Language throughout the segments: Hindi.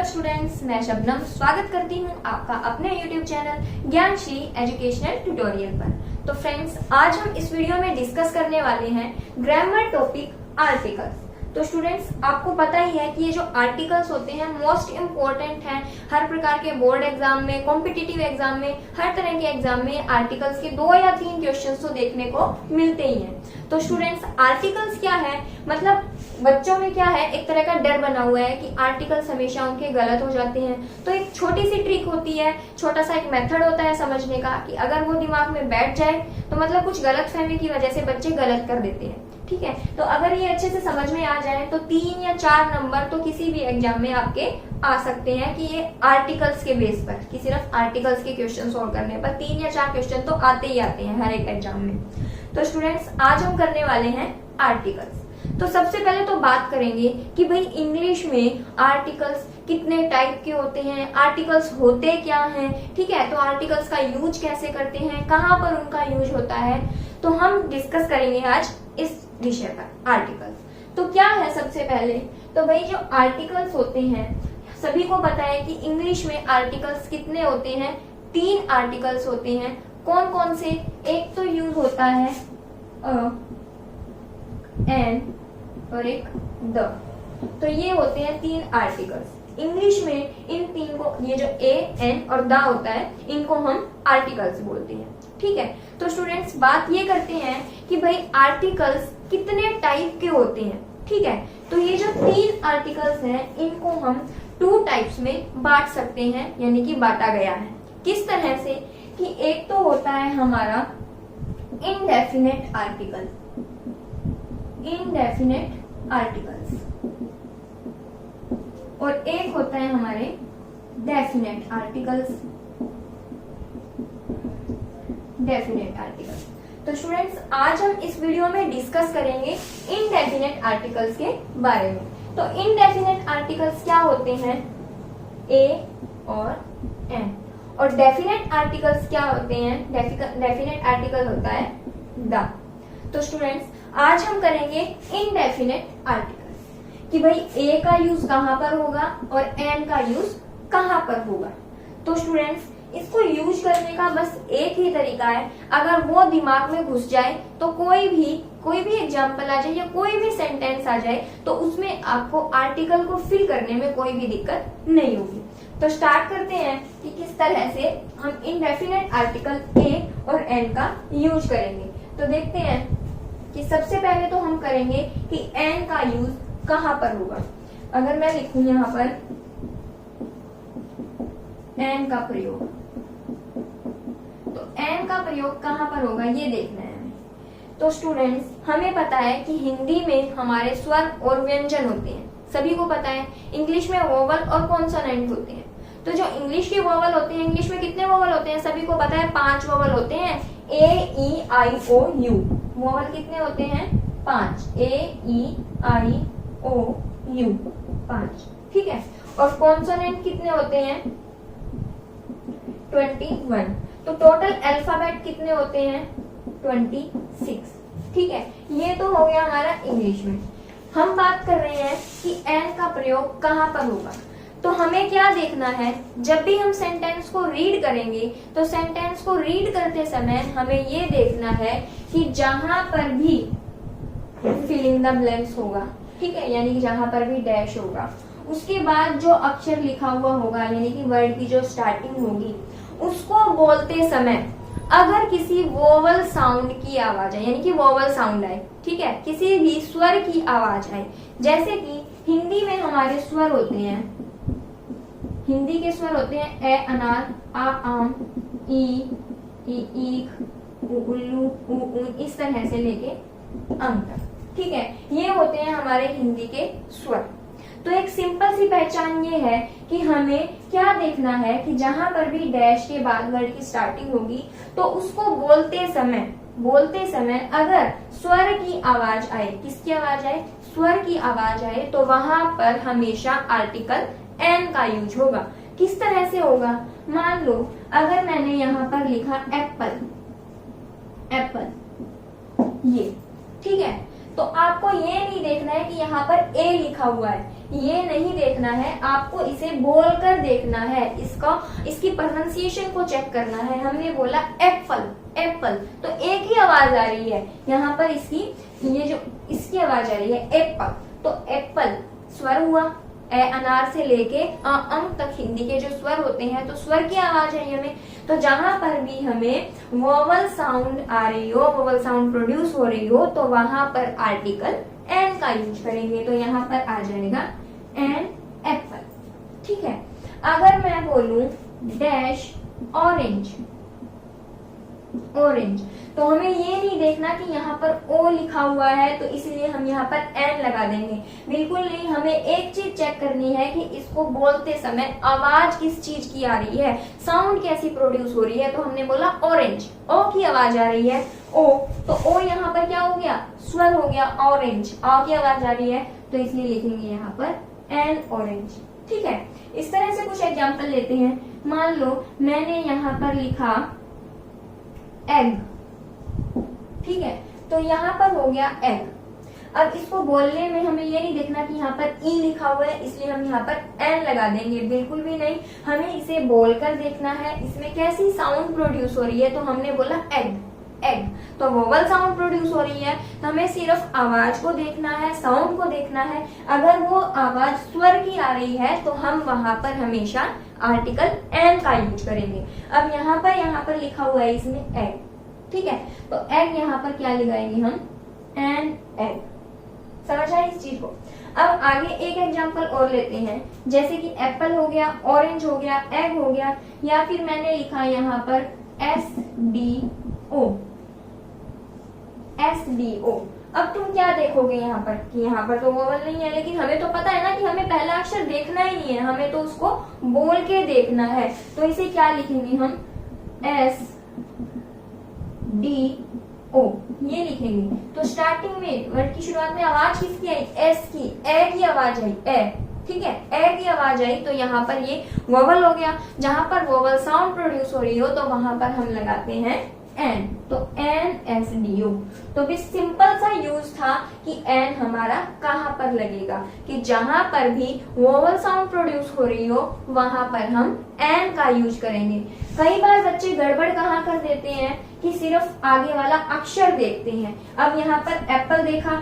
स्टूडेंट्स, मैं शबनम स्वागत करती हूँ आपका अपने YouTube channel Gyanshree educational tutorial पर। तो फ्रेंड्स, आज हम इस वीडियो में डिस्कस करने वाले हैं ग्रामर टॉपिक आर्टिकल्स। तो स्टूडेंट्स, आपको पता ही है कि ये जो आर्टिकल्स होते हैं मोस्ट इम्पोर्टेंट हैं। हर प्रकार के बोर्ड एग्जाम में, कॉम्पिटिटिव एग्जाम में, हर तरह के एग्जाम में आर्टिकल्स के 2 या 3 क्वेश्चंस तो देखने को मिलते ही हैं। तो स्टूडेंट्स, आर्टिकल्स क्या है, मतलब बच्चों में क्या है, एक तरह का डर बना हुआ है कि आर्टिकल्स हमेशा उनके गलत हो जाते हैं। तो एक छोटी सी ट्रिक होती है, छोटा सा एक मेथड होता है समझने का कि अगर वो दिमाग में बैठ जाए तो मतलब कुछ गलत फहमी की वजह से बच्चे गलत कर देते हैं। ठीक है, तो अगर ये अच्छे से समझ में आ जाए तो 3 या 4 नंबर तो किसी भी एग्जाम में आपके आ सकते हैं कि ये आर्टिकल्स के बेस पर, कि सिर्फ आर्टिकल्स के क्वेश्चन सॉल्व करने पर 3 या 4 क्वेश्चन तो आते ही आते हैं हर एक एग्जाम में। तो स्टूडेंट्स, आज हम करने वाले हैं आर्टिकल्स। तो सबसे पहले तो बात करेंगे कि भाई इंग्लिश में आर्टिकल्स कितने टाइप के होते हैं, आर्टिकल्स होते क्या हैं। ठीक है, तो आर्टिकल्स का यूज कैसे करते हैं, कहाँ पर उनका यूज होता है, तो हम डिस्कस करेंगे आज इस विषय पर आर्टिकल्स। तो क्या है सबसे पहले, तो भाई जो आर्टिकल्स होते हैं, सभी को पता है कि इंग्लिश में आर्टिकल्स कितने होते हैं, 3 आर्टिकल्स होते हैं। कौन कौन से, एक तो यूज होता है अ, एन और एक द। तो ये होते हैं 3 आर्टिकल्स इंग्लिश में। इन 3 को, ये जो ए, एन और द होता है, इनको हम आर्टिकल्स बोलते हैं। ठीक है, तो स्टूडेंट्स बात ये करते हैं कि भाई आर्टिकल्स कितने टाइप के होते हैं। ठीक है, तो ये जो 3 आर्टिकल्स हैं इनको हम 2 टाइप्स में बांट सकते हैं, यानी कि बांटा गया है। किस तरह से कि एक तो होता है हमारा इनडेफिनेट आर्टिकल, इनडेफिनेट आर्टिकल्स, और एक होता है हमारे डेफिनेट आर्टिकल्स, डेफिनेट आर्टिकल्स। तो स्टूडेंट्स, आज हम इस वीडियो में डिस्कस करेंगे इनडेफिनेट आर्टिकल्स के बारे में। तो इनडेफिनेट आर्टिकल्स क्या होते हैं, ए और एन। और डेफिनेट आर्टिकल्स क्या होते हैं, डेफिनेट आर्टिकल होता है द। तो स्टूडेंट्स, आज हम करेंगे इनडेफिनेट आर्टिकल्स कि भाई ए का यूज कहां पर होगा और एन का यूज कहां पर होगा। तो स्टूडेंट्स, इसको यूज करने का बस एक ही तरीका है, अगर वो दिमाग में घुस जाए तो कोई भी एग्जाम्पल आ जाए या कोई भी सेंटेंस आ जाए तो उसमें आपको आर्टिकल को फिल करने में कोई भी दिक्कत नहीं होगी। तो स्टार्ट करते हैं कि किस तरह से हम इनडेफिनेट आर्टिकल ए और एन का यूज करेंगे। तो देखते हैं कि सबसे पहले तो हम करेंगे कि एन का यूज कहां पर होगा। अगर मैं लिखूं यहां पर एन का प्रयोग, तो एन का प्रयोग कहां पर होगा ये देखना है हमें। तो स्टूडेंट्स, हमें पता है कि हिंदी में हमारे स्वर और व्यंजन होते हैं, सभी को पता है। इंग्लिश में वोवल और कॉन्सोनेंट होते हैं। तो जो इंग्लिश के वोवल होते हैं, इंग्लिश में कितने वोवल होते हैं सभी को पता है, 5 वोवल होते हैं, ए, ई, आई, ओ, यू। वोवल कितने होते हैं, 5, ए, ई, आई, ओ, यू, 5। ठीक है, और कॉन्सोनेंट कितने होते हैं, 21। तो टोटल अल्फाबेट कितने होते हैं, 26। ठीक है, ये तो हो गया हमारा इंग्लिश में। हम बात कर रहे हैं कि एन का प्रयोग कहां पर होगा। तो हमें क्या देखना है, जब भी हम सेंटेंस को रीड करेंगे तो सेंटेंस को रीड करते समय हमें ये देखना है कि जहां पर भी फिल इन द ब्लैंक्स होगा, ठीक है, यानी कि जहां पर भी डैश होगा, उसके बाद जो अक्षर लिखा हुआ होगा, यानी कि वर्ड की जो स्टार्टिंग होगी, उसको बोलते समय अगर किसी वोवल साउंड की आवाज आए, यानी कि वोवल साउंड आए, ठीक है, किसी भी स्वर की आवाज आए, जैसे कि हिंदी में हमारे स्वर होते हैं, हिंदी के स्वर होते हैं ए अनार, आ आम, ई ईख, उ उल्लू, उ ऊन, इस तरह से लेके अंक तक। ठीक है, ये होते हैं हमारे हिंदी के स्वर। तो एक सिंपल सी पहचान ये है कि हमें क्या देखना है कि जहां पर भी डैश के बाद वर्ड की स्टार्टिंग होगी तो उसको बोलते समय अगर स्वर की आवाज आए, किसकी आवाज आए, स्वर की आवाज आए, तो वहां पर हमेशा आर्टिकल एन का यूज होगा। किस तरह से होगा, मान लो अगर मैंने यहाँ पर लिखा एप्पल, एप्पल, ये, ठीक है, तो आपको ये नहीं देखना है कि यहाँ पर ए लिखा हुआ है, ये नहीं देखना है, आपको इसे बोलकर देखना है, इसकी प्रोनाउंसिएशन को चेक करना है। हमने बोला एप्पल, एप्पल, तो एक ही आवाज आ रही है यहाँ पर, इसकी आवाज आ रही है एप्पल, तो एप्पल स्वर हुआ। ए अनार से लेके अम तक हिंदी के जो स्वर होते हैं, तो स्वर की आवाज है हमें। तो जहां पर भी हमें वोवल साउंड आ रही हो, वोवल साउंड प्रोड्यूस हो रही हो, तो वहां पर आर्टिकल एन का यूज करेंगे। तो यहाँ पर आ जाएगा एन एप्पल, ठीक है। अगर मैं बोलूं डैश ऑरेंज, ऑरेंज, तो हमें ये नहीं देखना कि यहाँ पर ओ लिखा हुआ है तो इसलिए हम यहाँ पर एन लगा देंगे, बिल्कुल नहीं। हमें एक चीज चेक करनी है कि इसको बोलते समय आवाज किस चीज की आ रही है, साउंड कैसी प्रोड्यूस हो रही है। तो हमने बोला ऑरेंज, ओ की आवाज आ रही है, ओ, तो ओ यहाँ पर क्या हो गया, स्वर हो गया। ऑरेंज, आ की आवाज आ रही है, तो इसलिए लिखेंगे यहाँ पर एन ऑरेंज, ठीक है। इस तरह से कुछ एग्जाम्पल लेते हैं। मान लो मैंने यहाँ पर लिखा एग, ठीक है, तो यहाँ पर हो गया एग। अब इसको बोलने में हमें ये नहीं देखना कि यहाँ पर ई लिखा हुआ है इसलिए हम यहाँ पर एन लगा देंगे, बिल्कुल भी नहीं। हमें इसे बोलकर देखना है, इसमें कैसी साउंड प्रोड्यूस हो रही है। तो हमने बोला एग, एग, तो वोवल साउंड प्रोड्यूस हो रही है, तो हमें सिर्फ आवाज को देखना है, साउंड को देखना है। अगर वो आवाज स्वर की आ रही है तो हम वहां पर हमेशा आर्टिकल एन का यूज करेंगे। अब यहाँ पर लिखा हुआ है इसमें एग, ठीक है, तो एग यहाँ पर क्या लगाएंगे हम, एन एग। समझ आए इस चीज को। अब आगे एक एग्जांपल और लेते हैं, जैसे कि एप्पल हो गया, ऑरेंज हो गया, एग हो गया, या फिर मैंने लिखा यहाँ पर SDO, SDO। अब तुम क्या देखोगे यहाँ पर कि यहाँ पर तो वोवल नहीं है, लेकिन हमें तो पता है ना कि हमें पहला अक्षर देखना ही नहीं है, हमें तो उसको बोल के देखना है। तो इसे क्या लिखेंगे हम, SDO, ये लिखेंगे। तो स्टार्टिंग में वर्ड की शुरुआत में आवाज किसकी आई, एस की, ए की आवाज आई, ए, ठीक है, ए की आवाज आई, तो यहाँ पर ये वोवल हो गया। जहां पर वोवल साउंड प्रोड्यूस हो रही हो तो वहां पर हम लगाते हैं एन, तो NSDO। तो भी सिंपल सा यूज था कि एन हमारा कहाँ पर लगेगा, कि जहां पर भी वोवल साउंड प्रोड्यूस हो रही हो वहां पर हम एन का यूज करेंगे। कई बार बच्चे गड़बड़ कहाँ कर देते हैं कि सिर्फ आगे वाला अक्षर देखते हैं। अब यहाँ पर एप्पल देखा,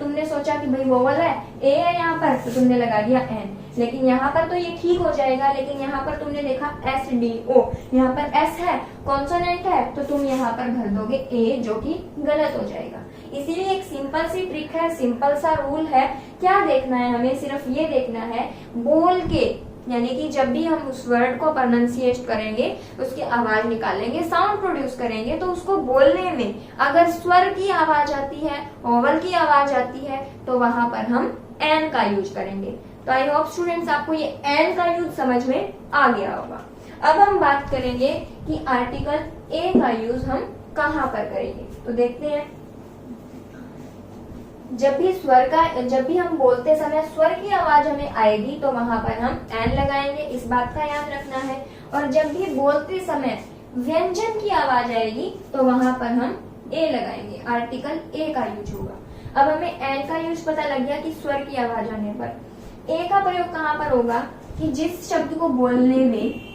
तुमने सोचा कि भाई वोवल है, ए है यहाँ पर, तो तुमने लगा दिया एन, लेकिन यहाँ पर तो ये ठीक हो जाएगा, लेकिन यहाँ पर तुमने देखा SDO, यहाँ पर एस है, कॉन्सोनेंट है, तो तुम यहाँ पर भर दोगे ए, जो कि गलत हो जाएगा। इसीलिए एक सिंपल सी ट्रिक है, सिंपल सा रूल है। क्या देखना है हमें, सिर्फ ये देखना है बोल के, यानी कि जब भी हम उस वर्ड को प्रोनाउंसिएट करेंगे, उसकी आवाज निकालेंगे, साउंड प्रोड्यूस करेंगे, तो उसको बोलने में अगर स्वर की आवाज आती है, वोवल की आवाज आती है, तो वहां पर हम एन का यूज करेंगे। तो आई होप स्टूडेंट्स आपको ये एन का यूज समझ में आ गया होगा। अब हम बात करेंगे कि आर्टिकल ए का यूज हम कहाँ पर करेंगे। तो देखते हैं, जब भी हम बोलते समय स्वर की आवाज हमें आएगी तो वहां पर हम एन लगाएंगे, इस बात का याद रखना है। और जब भी बोलते समय व्यंजन की आवाज आएगी तो वहां पर हम ए लगाएंगे, आर्टिकल ए का यूज होगा। अब हमें एन का यूज पता लग गया कि स्वर की आवाज आने पर। ए का प्रयोग कहाँ पर होगा, कि जिस शब्द को बोलने में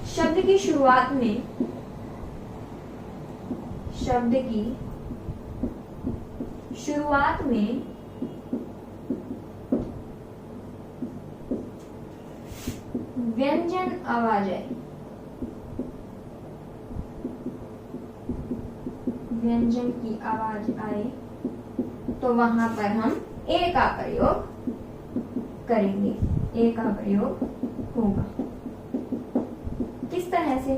शब्द की शुरुआत में व्यंजन आवाज है, व्यंजन की आवाज आए तो वहां पर हम ए का प्रयोग करेंगे, ए का प्रयोग होगा। किस तरह से,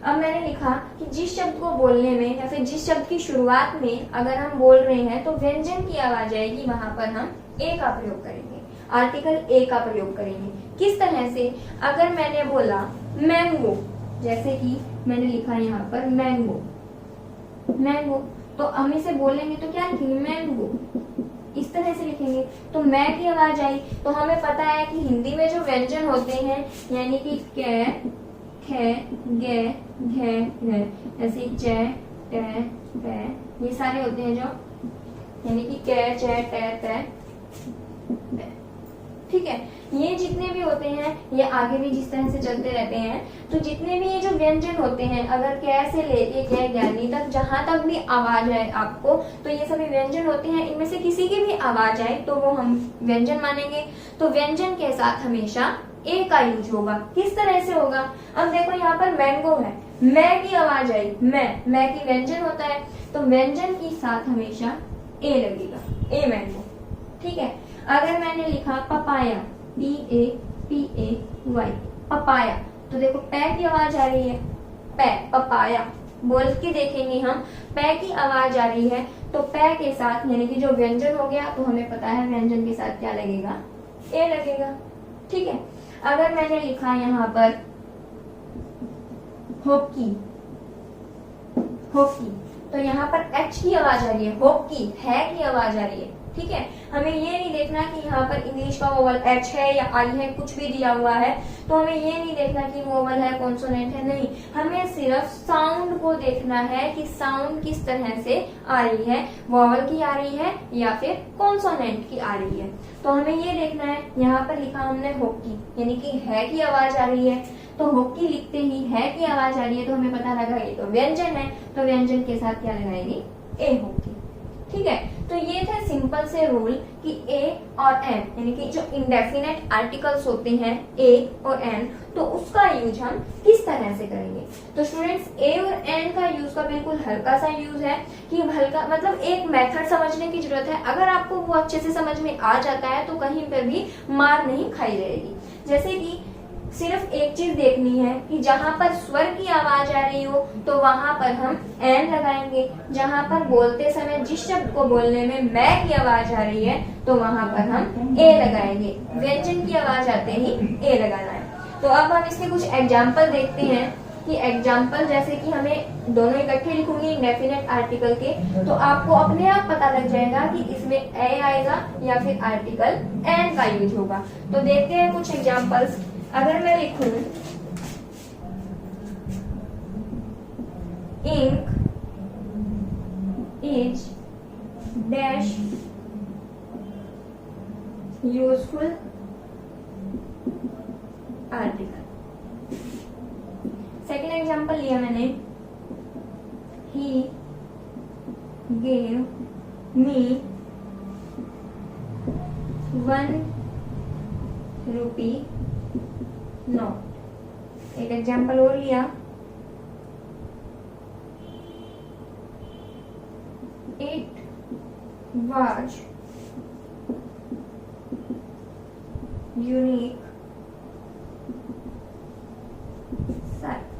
अब मैंने लिखा कि जिस शब्द को बोलने में या फिर जिस शब्द की शुरुआत में अगर हम बोल रहे हैं तो व्यंजन की आवाज आएगी, वहां पर हम ए का प्रयोग करेंगे, आर्टिकल ए का प्रयोग करेंगे। किस तरह से, अगर मैंने बोला मैंगो, जैसे कि मैंने लिखा यहाँ पर मैंगो, मैंगो, तो हम इसे बोलेंगे तो क्या लिखेंगे, मैंगो, इस तरह से लिखेंगे। तो मैं की आवाज आई, तो हमें पता है कि हिंदी में जो व्यंजन होते हैं, यानी कि कै, खे, गे, घे, घे, ऐसे चे, टे, पे, ये सारे होते हैं जो, यानी कि के, चे, टे, ते, पे। ठीक है, ये जितने भी होते हैं ये आगे भी जिस तरह से चलते रहते हैं। तो जितने भी ये जो व्यंजन होते हैं, अगर कै से लेके कै ज्ञानी तक जहां तक भी आवाज आए आपको, तो ये सभी व्यंजन होते हैं। इनमें से किसी की भी आवाज आए तो वो हम व्यंजन मानेंगे। तो व्यंजन के साथ हमेशा ए का यूज होगा। किस तरह से होगा? अब देखो यहाँ पर मैंगो है, मैं की आवाज आई, मैं की व्यंजन होता है, तो व्यंजन के साथ हमेशा ए लगेगा, ए मैंगो। ठीक है, अगर मैंने लिखा पपाया, PAPAY, पपाया, तो देखो पै की आवाज आ रही है, पै, पपाया बोल के देखेंगे हम, पै की आवाज आ रही है, तो पै के साथ यानी कि जो व्यंजन हो गया, तो हमें पता है व्यंजन के साथ क्या लगेगा, ए लगेगा। ठीक है, अगर मैंने लिखा यहाँ पर हॉकी, हॉकी, तो यहाँ पर एच की आवाज आ रही है, हॉकी है की आवाज आ रही है। ठीक है, हमें ये नहीं देखना कि यहाँ पर इंग्लिश का वोवल एच है या आई है, कुछ भी दिया हुआ है, तो हमें ये नहीं देखना कि वोवल है, कॉन्सोनेंट है, नहीं, हमें सिर्फ साउंड को देखना है कि साउंड किस तरह से आ रही है, वोवल की आ रही है या फिर कॉन्सोनेंट की आ रही है। तो हमें ये देखना है, यहाँ पर लिखा हमने हॉकी, यानी कि है की आवाज आ रही है, तो हॉकी लिखते ही है की आवाज आ रही है, तो हमें पता लगा ये तो व्यंजन है, तो व्यंजन के साथ क्या लगाएंगे, ए हॉकी। ठीक है, तो ये थे सिंपल से रूल कि ए और एन, यानी कि जो इंडेफिनेट आर्टिकल्स होते हैं ए और एन, तो उसका यूज हम किस तरह से करेंगे। तो स्टूडेंट्स, ए और एन का यूज का बिल्कुल हल्का सा यूज है, कि हल्का मतलब एक मेथड समझने की जरूरत है। अगर आपको वो अच्छे से समझ में आ जाता है तो कहीं पर भी मार नहीं खाई रहेगी। जैसे कि सिर्फ एक चीज देखनी है कि जहां पर स्वर की आवाज आ रही हो तो वहां पर हम एन लगाएंगे, जहां पर बोलते समय जिस शब्द को बोलने में मैं की आवाज आ रही है तो वहां पर हम ए लगाएंगे, व्यंजन की आवाज आते ही ए लगाना है। तो अब हम इसके कुछ एग्जाम्पल देखते हैं कि एग्जाम्पल जैसे कि हमें दोनों इकट्ठे लिखूंगी इंडेफिनेट आर्टिकल के, तो आपको अपने आप पता लग जाएगा कि इसमें ए आएगा या फिर आर्टिकल एन का यूज होगा। तो देखते हैं कुछ एग्जाम्पल्स। अगर मैं लिखूं ink is dash useful article. Second example लिया मैंने, he gave me 1 rupee note. एक एग्जाम्पल और लिया, it was unique sight.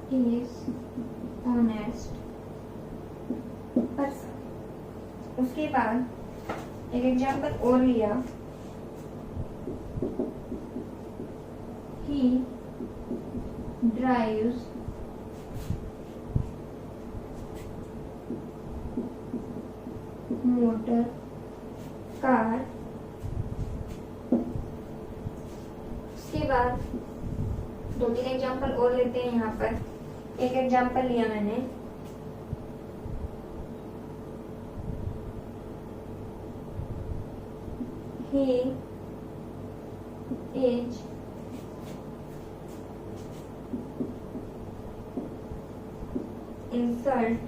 He is honest person। उसके बाद एक एग्जाम्पल और लिया, he drives motor car। उसके बाद 2-3 एग्जाम्पल और लेते हैं। यहाँ पर एक एग्जाम्पल लिया मैंने, he is insult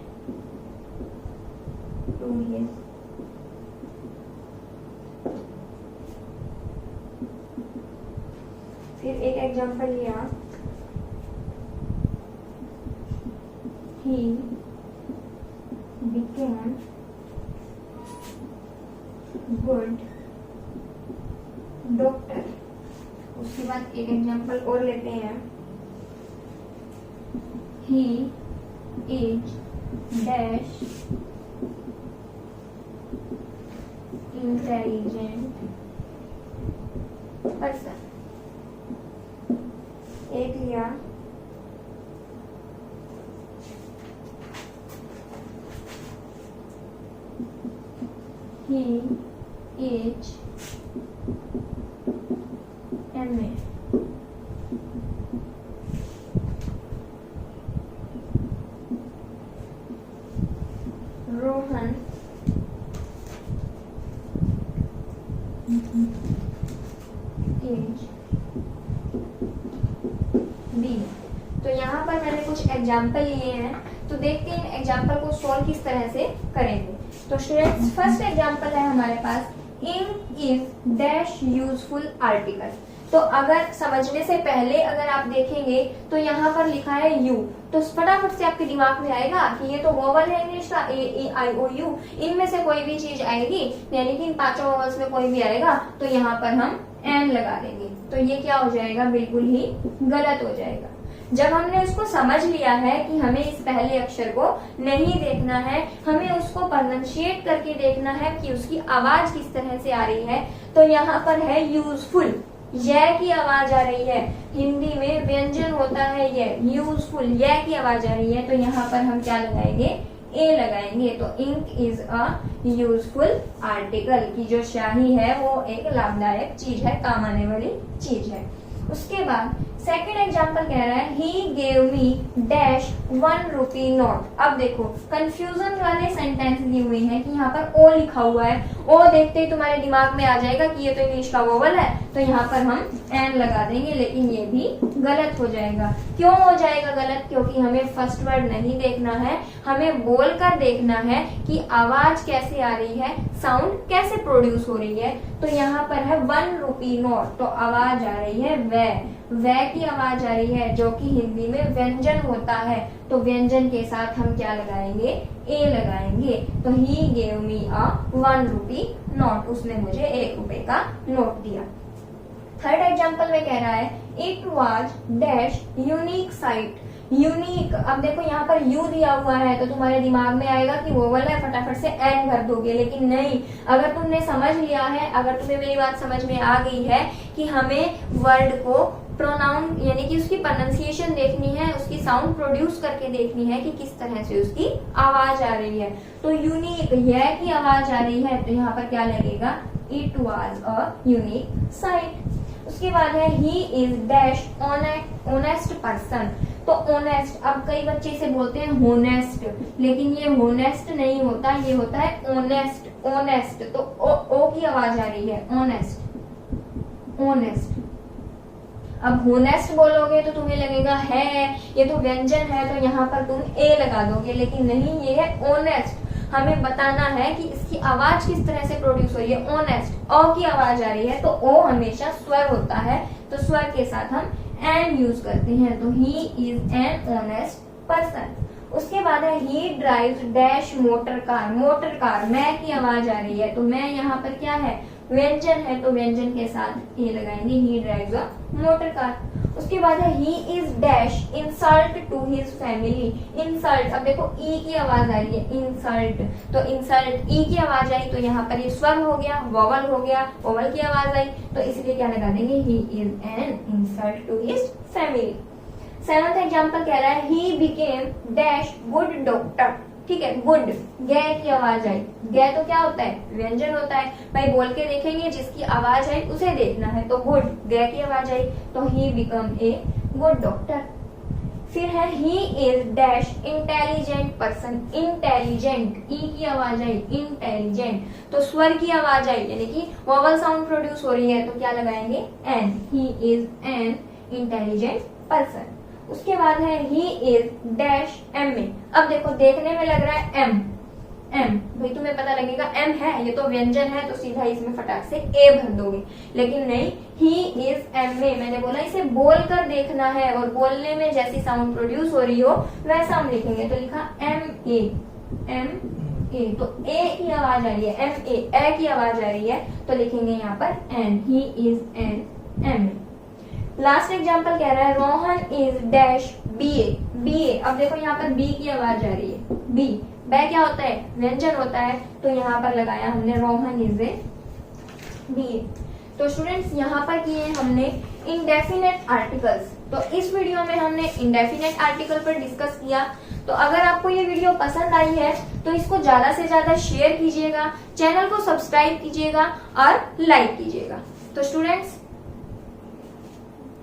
to his फिर एक एग्जाम्पल लिया, he became good doctor। उसके बाद एक एग्जाम्पल और लेते हैं, he is dash intelligent person। एक लिया, he is MA। Rohan is B। तो यहाँ पर मैंने कुछ एग्जाम्पल लिए हैं, तो देखते हैं इन एग्जाम्पल को सॉल्व किस तरह से करेंगे। तो स्टूडेंट्स फर्स्ट एग्जाम्पल है हमारे पास, ink is dash useful article. तो अगर समझने से पहले अगर आप देखेंगे तो यहाँ पर लिखा है यू, तो फटाफट से आपके दिमाग में आएगा कि ये तो वोवल है इंग्लिश का, ए ई आई ओ यू, इनमें से कोई भी चीज आएगी, यानी कि इन पांचों वोवल्स में कोई भी आएगा तो यहाँ पर हम एन लगा देंगे। तो ये क्या हो जाएगा, बिल्कुल ही गलत हो जाएगा। जब हमने उसको समझ लिया है कि हमें इस पहले अक्षर को नहीं देखना है, हमें उसको प्रोनाउंशिएट करके देखना है कि उसकी आवाज किस तरह से आ रही है, तो यहाँ पर है यूजफुल, यह की आवाज आ रही है। हिंदी में व्यंजन होता है यह, यूजफुल, यह की आवाज आ रही है, तो यहाँ पर हम क्या लगाएंगे, ए लगाएंगे। तो ink is a useful article, की जो स्याही है वो एक लाभदायक चीज है, काम आने वाली चीज है। उसके बाद सेकेंड एग्जाम्पल कह रहा है, ही gave me dash 1 rupee note. अब देखो कंफ्यूजन वाले सेंटेंस दिए हुए हैं कि यहाँ पर ओ लिखा हुआ है, ओ देखते ही तुम्हारे दिमाग में आ जाएगा कि ये तो इंग्लिश का वोवल है, तो यहाँ पर हम एन लगा देंगे, लेकिन ये भी गलत हो जाएगा। क्यों हो जाएगा गलत, क्योंकि हमें फर्स्ट वर्ड नहीं देखना है, हमें बोलकर देखना है कि आवाज कैसे आ रही है, साउंड कैसे प्रोड्यूस हो रही है। तो यहाँ पर है 1 रुपी नोट, तो आवाज आ रही है वह की आवाज आ रही है, जो कि हिंदी में व्यंजन होता है, तो व्यंजन के साथ हम क्या लगाएंगे, ए लगाएंगे। तो ही गेव मी अ 1 रुपी नोट, उसने मुझे 1 रुपए का नोट दिया। थर्ड एग्जाम्पल में कह रहा है, it was dash unique site. Unique, अब देखो यहाँ पर यू दिया हुआ है तो तुम्हारे दिमाग में आएगा कि वोवल है, फटाफट से एन भर दोगे, लेकिन नहीं। अगर तुमने समझ लिया है, अगर तुम्हें मेरी बात समझ में आ गई है कि हमें वर्ड को प्रोनाउन यानी कि उसकी प्रोनाउंसिएशन देखनी है, उसकी साउंड प्रोड्यूस करके देखनी है कि किस तरह से उसकी आवाज आ रही है, तो यूनिक, यह की आवाज आ रही है, तो यहाँ पर क्या लगेगा, it was a unique site. उसके बाद है, he is dash honest person. तो ऑनेस्ट, अब कई बच्चे इसे बोलते हैं होनेस्ट, लेकिन ये होनेस्ट नहीं होता, ये होता है ऑनेस्ट। ऑनेस्ट तो ओ की आवाज आ रही है, ऑनेस्ट ऑनेस्ट। अब होनेस्ट बोलोगे तो तुम्हें लगेगा है, ये तो व्यंजन है, तो यहाँ पर तुम ए लगा दोगे, लेकिन नहीं, ये है ऑनेस्ट। हमें बताना है कि इसकी आवाज किस तरह से प्रोड्यूस हो रही है, ऑनेस्ट, ओ की आवाज आ रही है, तो ओ हमेशा स्वर होता है, तो स्वर के साथ हम एन यूज करते हैं, तो ही इज एन ऑनेस्ट पर्सन। उसके बाद है, ही drives dash motor car. Motor car, मैं की आवाज आ रही है, तो मैं यहाँ पर क्या है, व्यंजन है, तो व्यंजन के साथ ए लगाएंगे, he drives a motor car. उसके बाद है, he is dash insult to his family. Insult, अब देखो ई की आवाज आ रही है, इंसल्ट, तो इंसल्ट, ई की आवाज आई, तो यहाँ पर ये स्वर हो गया, वोवल हो गया, वोवल की आवाज आई, तो इसलिए क्या लगा देंगे, he is an insult to his family. Seventh example कह रहा है, he became dash good doctor. ठीक है, गुड, गे की आवाज आई, गे तो क्या होता है, व्यंजन होता है, भाई बोल के देखेंगे, जिसकी आवाज आई उसे देखना है, तो गुड, गे की आवाज आई, तो he become a good doctor. फिर है, he is dash intelligent person. Intelligent, ई की आवाज आई, इंटेलिजेंट, तो स्वर की आवाज आई, यानी कि वोवल साउंड प्रोड्यूस हो रही है, तो क्या लगाएंगे, an, he is an intelligent person. उसके बाद है, he is dash M A. अब देखो देखने में लग रहा है एम, एम, भाई तुम्हें पता लगेगा एम है, ये तो व्यंजन है, तो सीधा इसमें फटाक से ए भर दोगे, लेकिन नहीं, ही इज एम ए। मैंने बोला इसे बोलकर देखना है, और बोलने में जैसी साउंड प्रोड्यूस हो रही हो वैसा हम लिखेंगे, तो लिखा एम ए, एम ए, तो ए की आवाज आ रही है, एम ए की आवाज आ रही है, तो लिखेंगे यहाँ पर an, he is an M A. Last example कह रहा है, Rohan is dash B A. B A, अब देखो यहाँ पर बी की आवाज आ रही है, बी, बै क्या होता है, व्यंजन होता है, तो यहाँ पर लगाया हमने रोहन इज ए बी ए। तो स्टूडेंट्स यहाँ पर किए हमने इंडेफिनेट आर्टिकल्स। तो इस वीडियो में हमने इंडेफिनेट आर्टिकल पर डिस्कस किया। तो अगर आपको ये वीडियो पसंद आई है तो इसको ज्यादा से ज्यादा शेयर कीजिएगा, चैनल को सब्सक्राइब कीजिएगा और लाइक कीजिएगा। तो स्टूडेंट्स,